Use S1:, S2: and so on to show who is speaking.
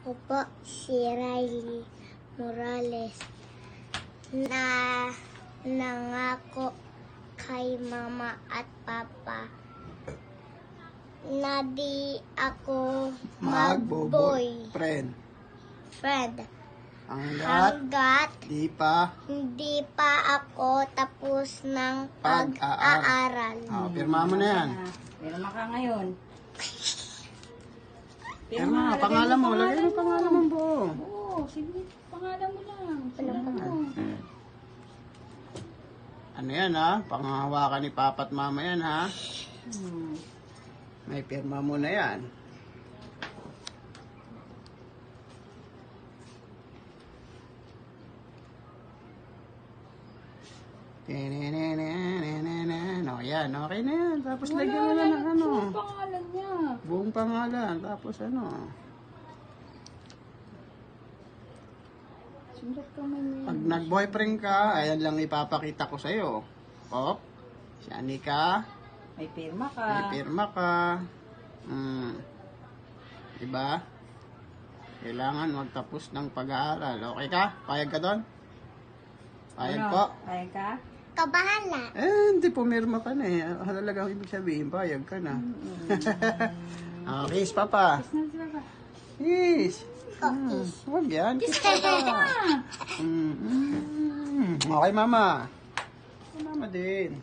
S1: Ako po si Riley Morales na nangako kay mama at papa na di ako mag-boy
S2: Friend.
S1: hanggat
S2: Di pa.
S1: hindi pa ako tapos ng pag-aaral.
S2: Pirma mo na yan.
S3: Pirma ka ngayon.
S2: Pirma, pangalan mo. Lagay mo pangalan mo buo.
S3: Oo, sige. Pangalan mo lang. Pangalan mo.
S2: Ano yan ha? Panghahawakan ni Papa at Mama yan ha?
S3: Hmm.
S2: May pirma mo na yan. No, yan. Okay na yan. Tapos lagyan mo na ng ano.
S3: Ang pangalan niya.
S2: Buong pangalan. Tapos ano.
S3: Sundat ka man niya.
S2: Pag nag-boyfriend ka, ayan lang ipapakita ko sa'yo. Pop, si Anika,
S3: May pirma ka.
S2: may pirma ka. Diba? Kailangan magtapos ng pag-aaral. Okay ka? Payag ka doon? Payag po?
S3: Payag ka?
S1: Kabahala.
S2: Hindi pumirma ka na eh. Talagang ibig sabihin, payag ka na. Kiss, Papa. Kiss. Huwag yan. Kiss, Papa. Okay, Mama. Mama din.